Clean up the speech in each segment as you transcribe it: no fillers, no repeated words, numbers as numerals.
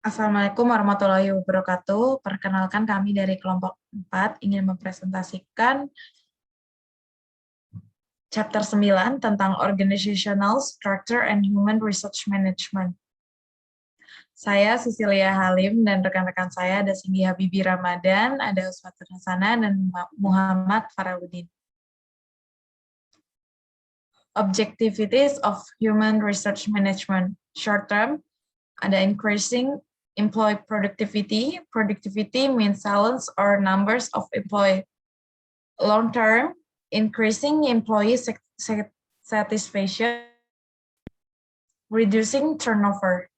Assalamualaikum warahmatullahi wabarakatuh. Perkenalkan kami dari kelompok 4 ingin mempresentasikan chapter 9 tentang Organizational Structure and Human Resource Management. Saya Cicilia Halim dan rekan-rekan saya ada Singgih Habibie R, ada Uswatun Hasanah dan Muhammad Farelludin. Objectivities of Human Resource Management. Short term, ada increasing employee productivity. Productivity means balance or numbers of employees. Long term, increasing employee satisfaction, reducing turnover.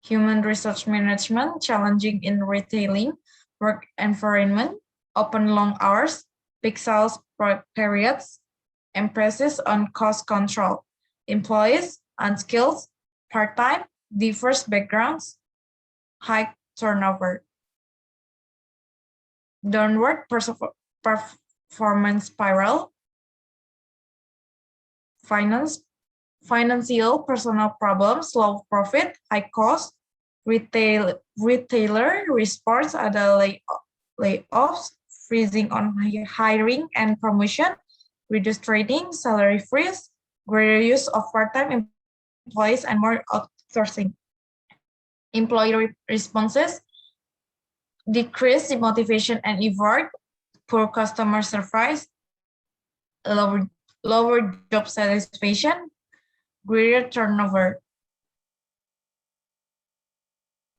Human resource management, challenging in retailing, work environment, open long hours, peak sales periods, emphasis on cost control. Employees, unskilled, part-time, diverse backgrounds, high turnover. Downward performance spiral, financial personal problems, low profit, high cost, retailer response ada layoffs, freezing on hiring and promotion, reduced trading, salary freeze, greater use of part-time employees and more outsourcing. Employee responses, decrease in motivation and effort, poor customer service, lower job satisfaction, greater turnover.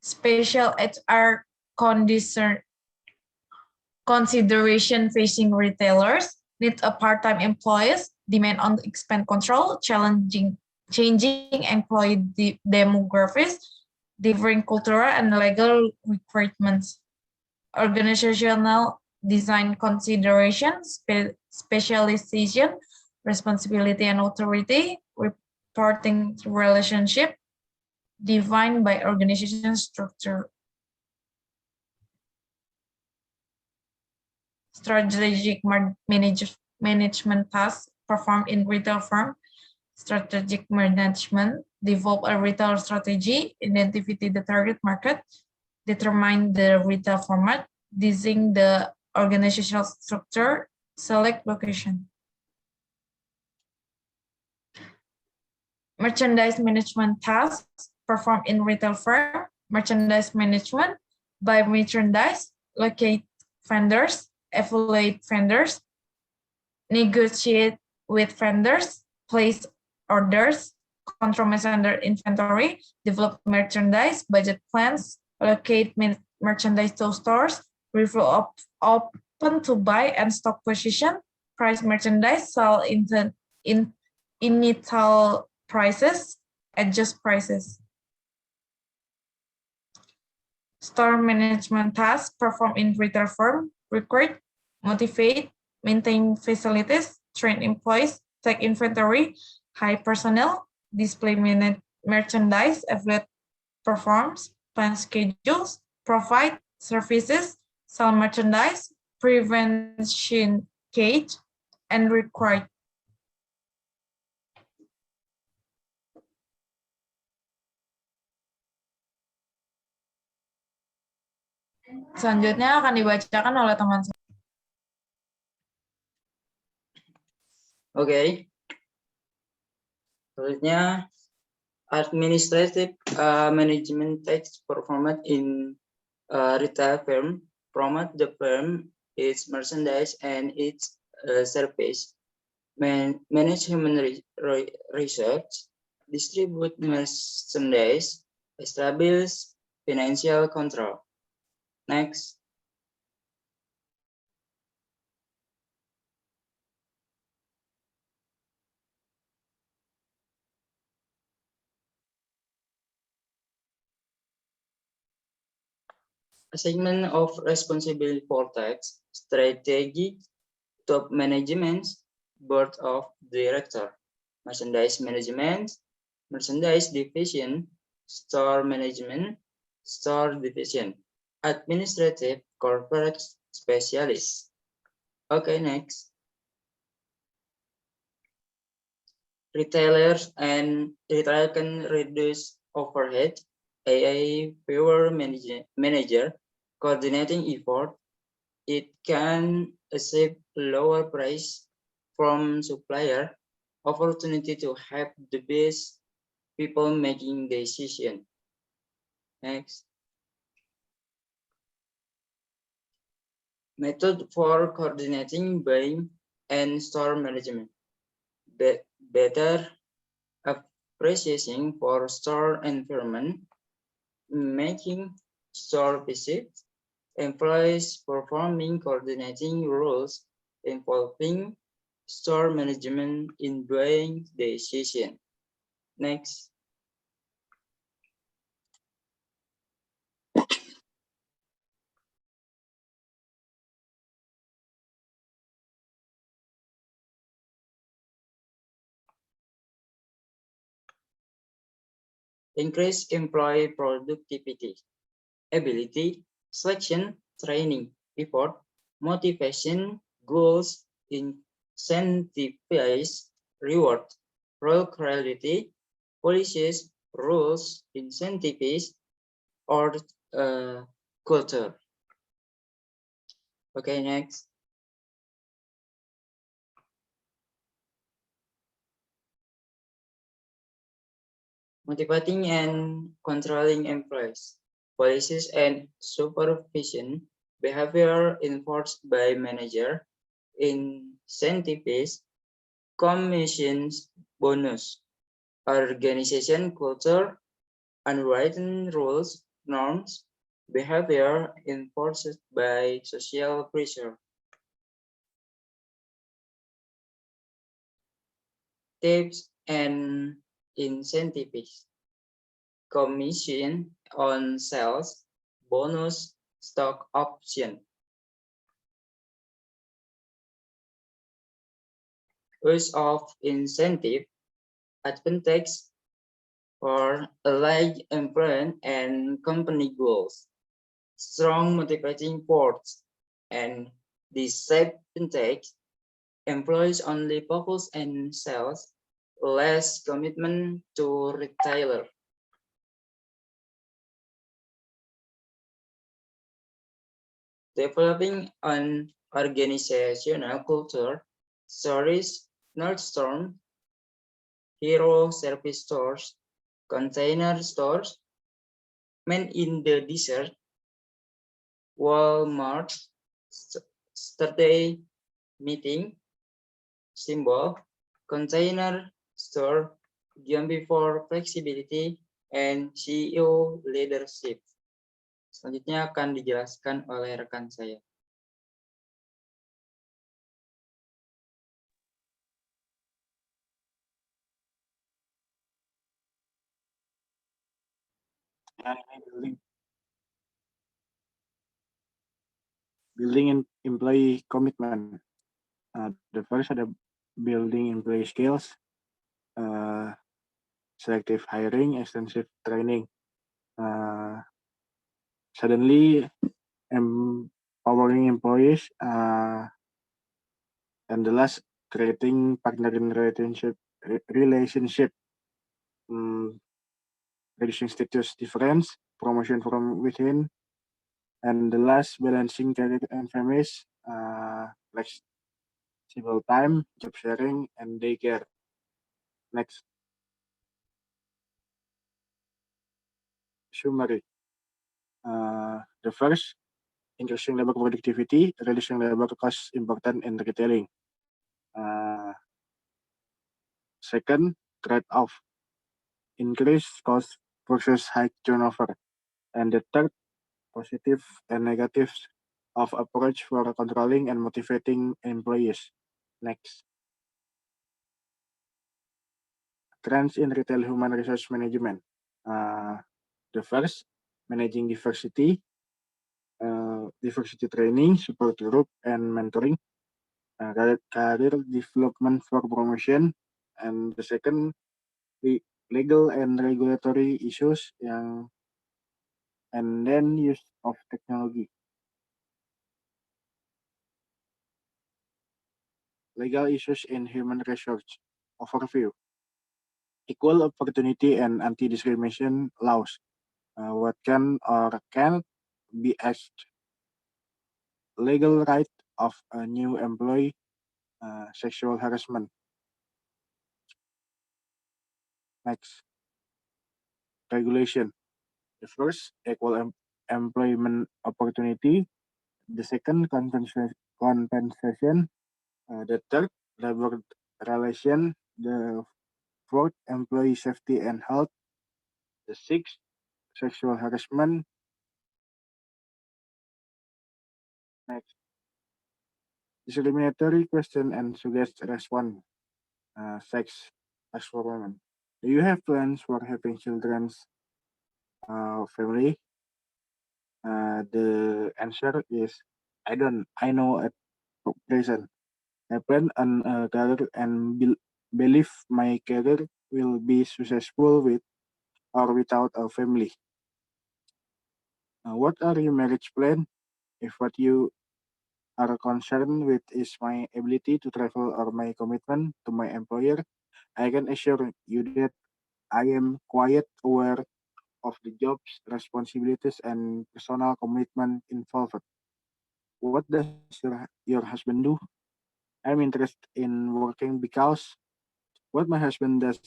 Special HR consideration facing retailers, need a part-time employees, demand on expense control, changing employee demographics, differing cultural and legal requirements. Organizational design consideration, specialization, responsibility and authority, reporting relationship, defined by organization structure. Strategic management tasks performed in retail firm. Strategic management, develop a retail strategy, identify the target market, determine the retail format, design the organizational structure, select location. Merchandise management tasks performed in retail firm. Merchandise management, buy merchandise, locate vendors, evaluate vendors, negotiate with vendors, place orders, control merchandise inventory, develop merchandise, budget plans, allocate merchandise to stores, review open to buy and stock position, price merchandise, sell initial prices, adjust prices. Store management tasks performed in retail firm, recruit, motivate, maintain facilities, train employees, take inventory, hire personnel, display merchandise, evaluate performs, plan schedules, provide services, sell merchandise, prevention cage, and require. Selanjutnya akan dibacakan oleh teman saya. Oke. Selanjutnya, administrative management takes performance in retail firm, promote the firm, its merchandise, and its service, manage human research, distribute merchandise, establish financial control. Next. Assignment of responsibility for tax, strategy, top management, board of director, merchandise management, merchandise division, store management, store division, administrative corporate specialist. Okay, next. Retailers and retail can reduce overhead, a fewer manager coordinating effort, it can achieve lower price from supplier, opportunity to have the best people making decision. Next. Method for coordinating buying and store management. Better appreciating for store environment, making store visits, employees performing coordinating roles involving store management in buying decision. Next. Increase employee productivity, ability, selection, training, effort, motivation, goals, incentivize, reward, role clarity, policies, rules, incentives, or culture. Okay, next. Motivating and controlling employees. Policies and supervision, behavior enforced by manager, incentives, commissions, bonus, organization culture, unwritten rules, norms, behavior enforced by social pressure. Tips and incentives. Commission on sales, bonus, stock option. Use of incentive, advantage for allied employment and company goals. Strong motivating force and disadvantage. Employees only focus on sales, less commitment to retailer. Developing an organizational culture, stories, Northstorm, hero service stores, container stores, men in the desert, Walmart, Saturday meeting, symbol, container store, Jambi for flexibility, and CEO leadership. Selanjutnya akan dijelaskan oleh rekan saya. Building employee commitment. The first ada building employee skills, selective hiring, extensive training. Suddenly empowering employees, and the last, creating partnering relationship, reducing status difference, promotion from within, and the last, balancing career and families, flexible time, job sharing, and daycare. Next. Summary. The first, increasing labor productivity, reducing labor cost important in retailing. Second, trade-off, increase cost versus high turnover. And the third, positive and negatives of approach for controlling and motivating employees. Next. Trends in retail human resource management. The first, managing diversity, diversity training, support group, and mentoring, career development for promotion, and the second, legal and regulatory issues, and then use of technology. Legal issues in human resource overview. Equal opportunity and anti-discrimination laws. What can or can't be asked? Legal right of a new employee, sexual harassment. Next, regulation. The first, equal employment opportunity. The second, compensation. The third, labor relation. The fourth, employee safety and health. The sixth, sexual harassment. Next, discriminatory question and suggest response. Sex as for women. Do you have plans for having children's family? The answer is I don't. I know at present. I plan on a career and believe my career will be successful with or without a family. What are your marriage plan? If what you are concerned with is my ability to travel or my commitment to my employer, I can assure you that I am quite aware of the job's responsibilities and personal commitment involved. What does your husband do? I'm interested in working because what my husband does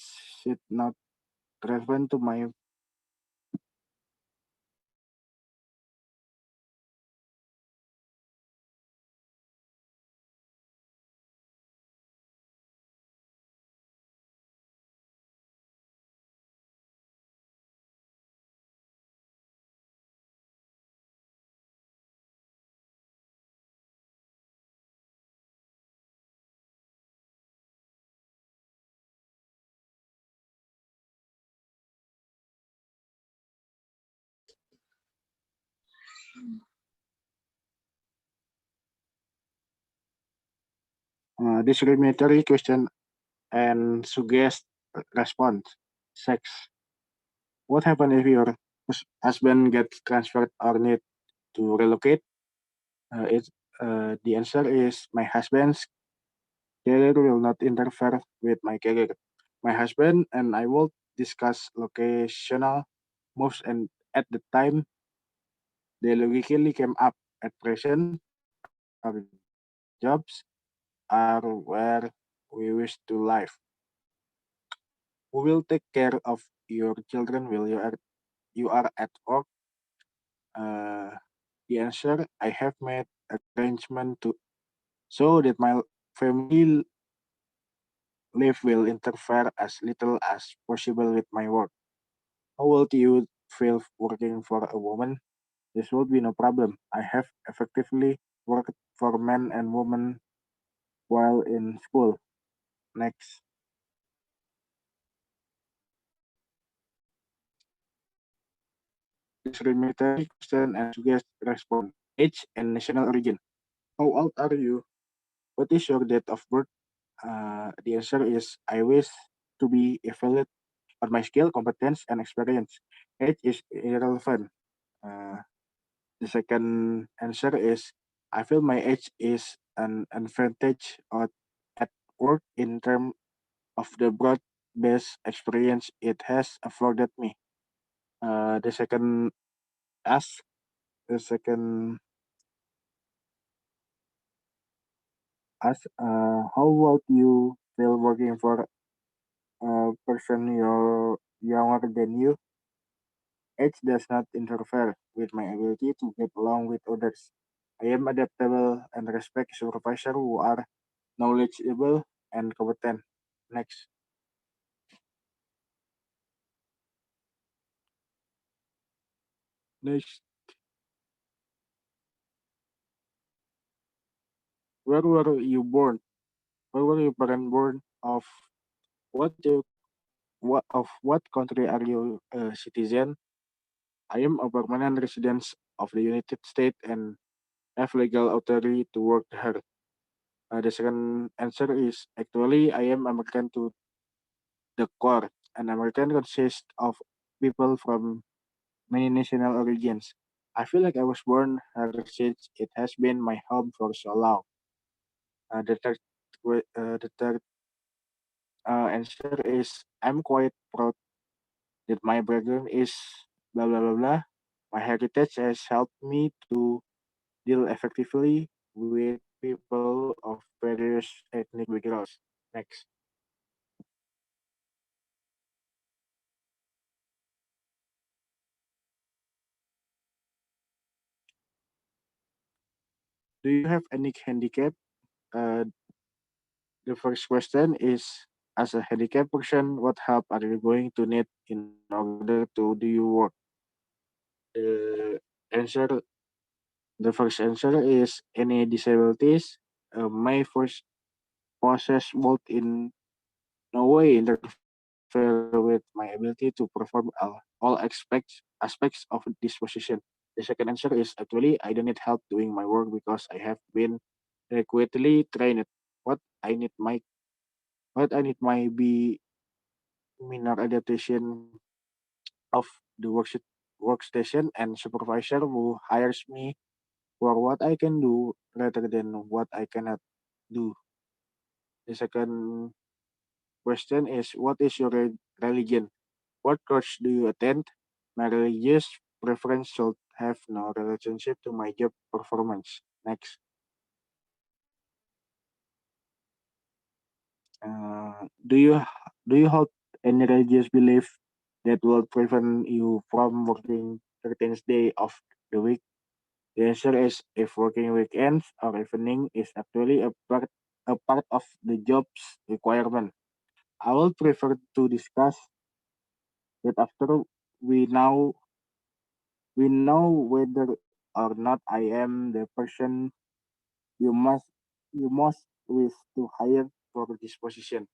is not relevant to my. Discriminatory question and suggest response. Sex. What happens if your husband gets transferred or need to relocate? The answer is my husband's career will not interfere with my career. My husband and I will discuss locational moves and at the time they logically came up at present our jobs are where we wish to live. Who will take care of your children while you are at work? Uh, the answer I have made arrangement to so that my family life will interfere as little as possible with my work. How would you feel working for a woman? This would be no problem. I have effectively worked for men and women while in school. Next, discriminatory question and suggest response. Age and national origin. How old are you? What is your date of birth? The answer is I wish to be evaluated on my skill, competence, and experience. Age is irrelevant. Uh, the second answer is I feel my age is an advantage at work in terms of the broad-based experience it has afforded me. The second ask, the second ask, how about you feel working for a person you're younger than you? Age does not interfere with my ability to get along with others. I am adaptable and respect supervisors who are knowledgeable and competent. Next, next, where were you born? Where were your parents born? What you what country are you a citizen? I am a permanent resident of the United States and have legal authority to work here. The second answer is actually I am American to the core. An American consists of people from many national origins. I feel like I was born here since it has been my home for so long. The third answer is I'm quite proud that my background is blah, blah, blah, blah. My heritage has helped me to deal effectively with people of various ethnic backgrounds. Next. Do you have any handicap? Uh, the first question is, as a handicapped person, what help are you going to need in order to do your work? The answer, the first answer is any disabilities may first possess both in no way interfere with my ability to perform all aspects of this position. The second answer is actually I don't need help doing my work because I have been adequately trained. What I need my what I need might be minor adaptation of the workstation and supervisor who hires me for what I can do rather than what I cannot do. The second question is what is your religion? What church do you attend? My religious preference should have no relationship to my job performance. Next. Do you hold any religious belief that will prevent you from working 13th day of the week? The answer is if working weekends or evening is actually a part of the job's requirement. I will prefer to discuss that after we now we know whether or not I am the person you must you must wish to hire for this position.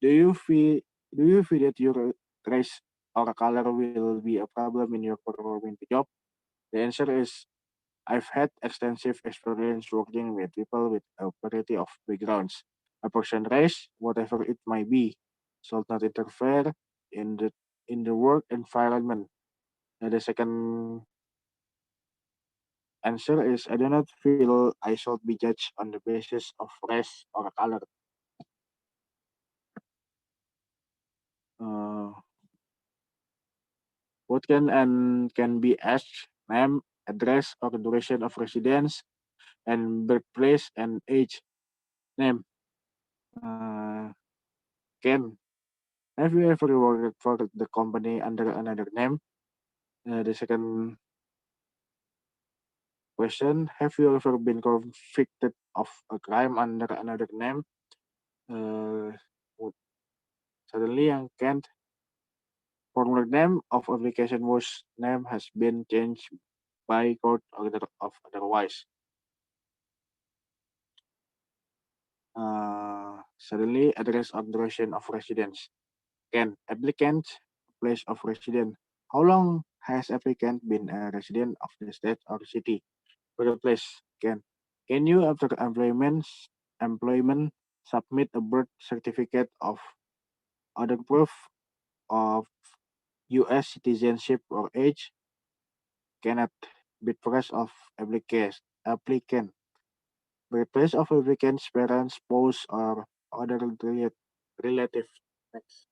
Do you feel do you feel that your race or color will be a problem in your performing the job? The answer is I've had extensive experience working with people with a variety of backgrounds. A person's race, whatever it might be, should not interfere in the work environment. And the second answer is I do not feel I should be judged on the basis of race or color. Uh, what can be asked name, address, or duration of residence, and birthplace and age. Name. Uh, can have you ever worked for the company under another name? The second question: have you ever been convicted of a crime under another name? Uh, what- Suddenly, yang can't former name of application whose name has been changed by court order of otherwise. Suddenly, address or duration of residence. Can applicant place of residence? How long has applicant been a resident of the state or city? Workplace. Can you after employment submit a birth certificate of other proof of U.S. citizenship or age? Cannot. Birthplace of applicant. Birthplace of applicant's parents, spouse, or other relative. Next.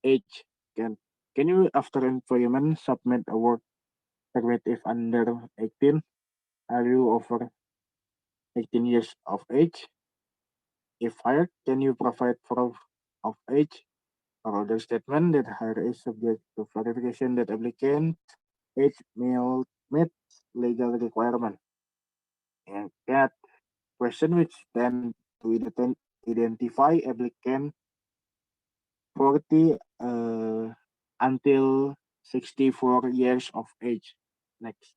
Age. Can can you after employment submit a work permit if under 18? Are you over 18 years of age? If hired, can you provide proof of age or other statement that hire is subject to verification that applicant age meets legal requirement? And that question which tend to identify applicant 40 until 64 years of age. Next.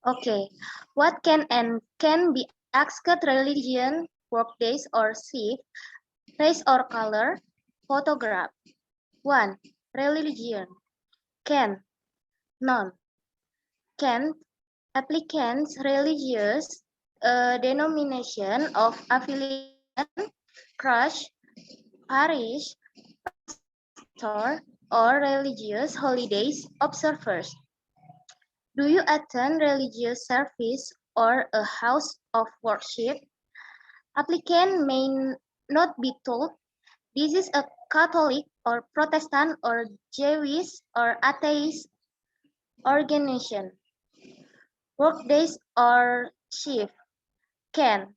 Okay, what can be asked religion, workdays or shift, race or color, photograph. 1. Religion. Can, none. Can, applicants' religious denomination of affiliation, crush, parish, pastor, or religious holidays observers. Do you attend religious service or a house of worship? Applicant may not be told this is a Catholic or Protestant or Jewish or atheist organization. Workdays or shift. Can.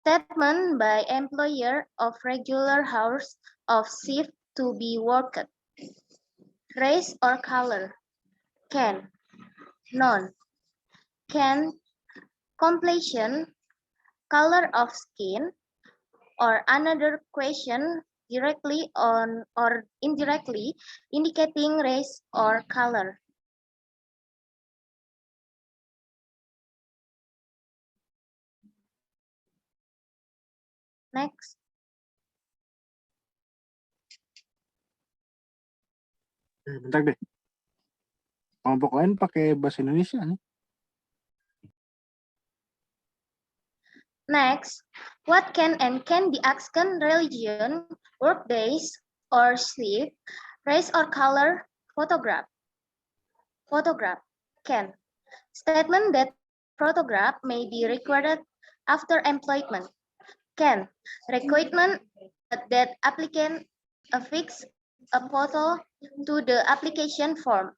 Statement by employer of regular hours of shift to be worked. Race or color. Can. None. Can. Complexion, color of skin, or another question directly on or indirectly indicating race or color. Next. Bentar deh. Kelompok lain pakai bahasa Indonesia nih. Next, what can and can be asked religion, workdays, or sleep, race or color, photograph. Photograph. Can. Statement that photograph may be required after employment. Can. Requirement that applicant affix a photo to the application form.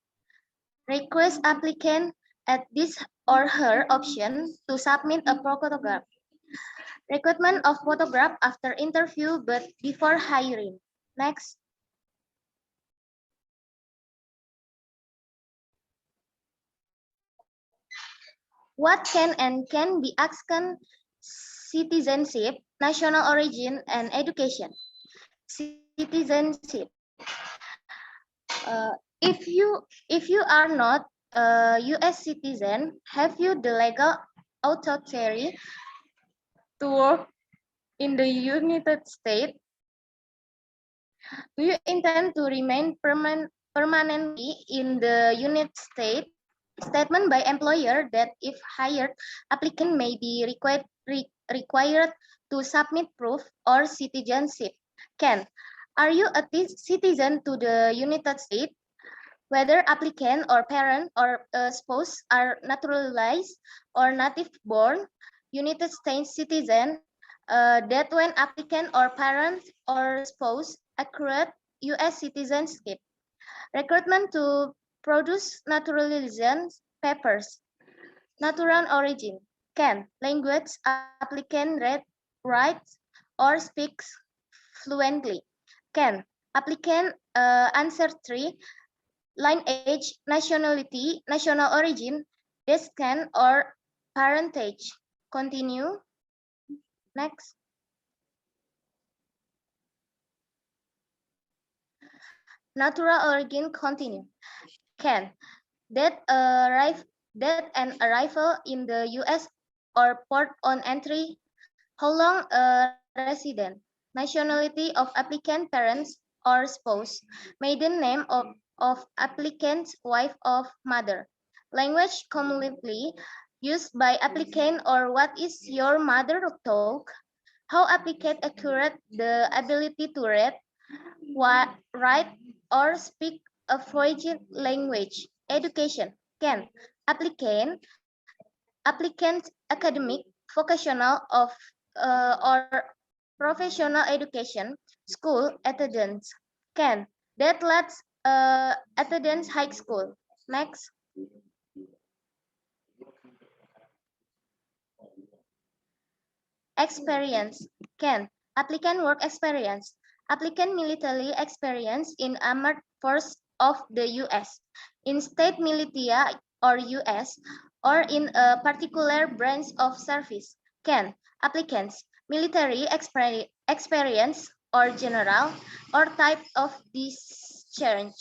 Request applicant at this or her option to submit a photograph. Requirement of photograph after interview but before hiring. Next. What can and can be asked citizenship, national origin, and education. Citizenship. If you are not a U.S. citizen, have you the legal authority to work in the United States? Do you intend to remain permanently in the United States? Statement by employer that if hired, applicant may be required to submit proof or citizenship. Can. Are you a citizen to the United States? Whether applicant or parent or spouse are naturalized or native born United States citizen, that when applicant or parent or spouse acquired U.S. citizenship. Recruitment to produce naturalization papers. Natural origin. Can. Language applicant read, writes, or speaks fluently. Can. Applicant answer 3. Lineage, nationality, national origin, descent, or parentage. Continue. Next. Natural origin continue. Can. That an arrival in the U.S. or port on entry. How long a resident. Nationality of applicant parents or spouse. Maiden name of applicant's wife or mother. Language commonly used by applicant or what is your mother tongue? How applicant acquired the ability to read, write, or speak a foreign language. Education. Can. Applicant academic, vocational of or professional education, school attendance. Can. That lets attendance high school. Next. Experience. Can. Applicant work experience. Applicant military experience in armed force of the U.S. in state military or U.S. or in a particular branch of service. Can. Applicants military experience or general or type of discharge.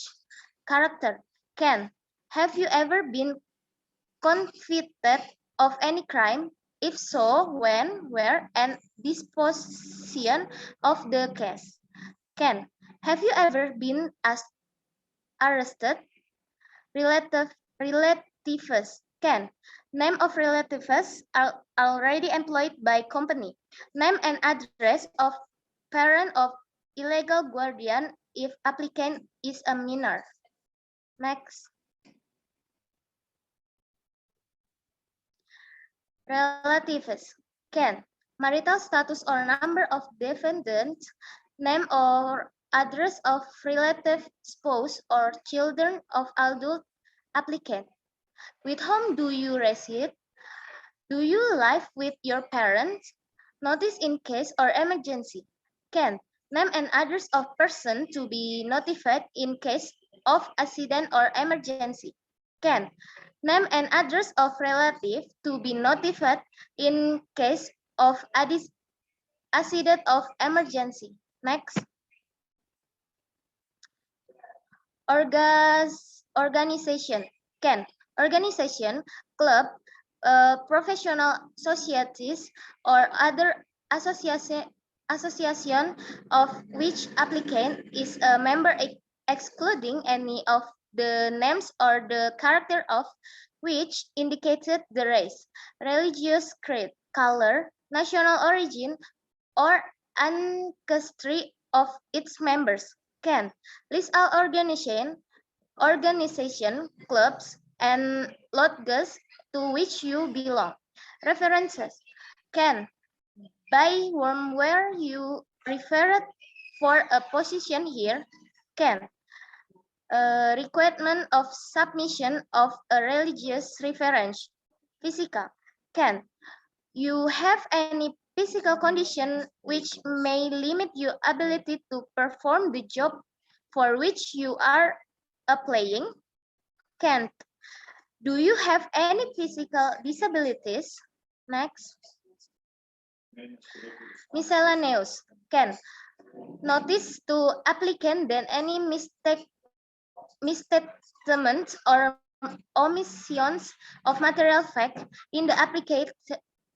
Character. Can. Have you ever been convicted of any crime? If so, when, where, and disposition of the case. Can. Have you ever been arrested? Relatives. Can. Name of relatives are already employed by company. Name and address of parent of illegal guardian if applicant is a minor. Next. Relatives. Can. Marital status or number of defendants, name or address of relative, spouse, or children of adult applicant. With whom do you reside? Do you live with your parents? Notice in case or emergency. Can. Name and address of person to be notified in case of accident or emergency. Can. Name and address of relative to be notified in case of accident of emergency. Next. Organization. Can. Organization, club, professional societies, or other association of which applicant is a member excluding any of the names or the character of which indicated the race, religious creed, color, national origin, or ancestry of its members. Can. List all organization, clubs, and lodges to which you belong. References. Can. By where you referred for a position here. Can. Requirement of submission of a religious reference. Physical. Can. You have any physical condition which may limit your ability to perform the job for which you are applying? Can't. Do you have any physical disabilities? Next. Miscellaneous. Can. Notice to applicant that any misstatements or omissions of material fact in the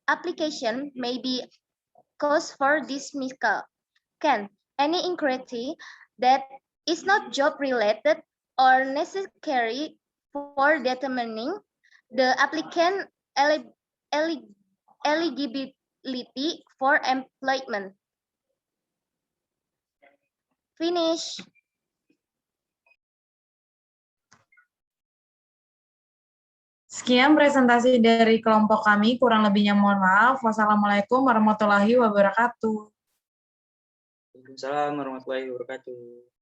application may be cause for dismissal. Can. Any inquiry that is not job related or necessary for determining the applicant eligibility for employment. Finish. Sekian presentasi dari kelompok kami, kurang lebihnya mohon maaf. Wassalamualaikum warahmatullahi wabarakatuh. Waalaikumsalam warahmatullahi wabarakatuh.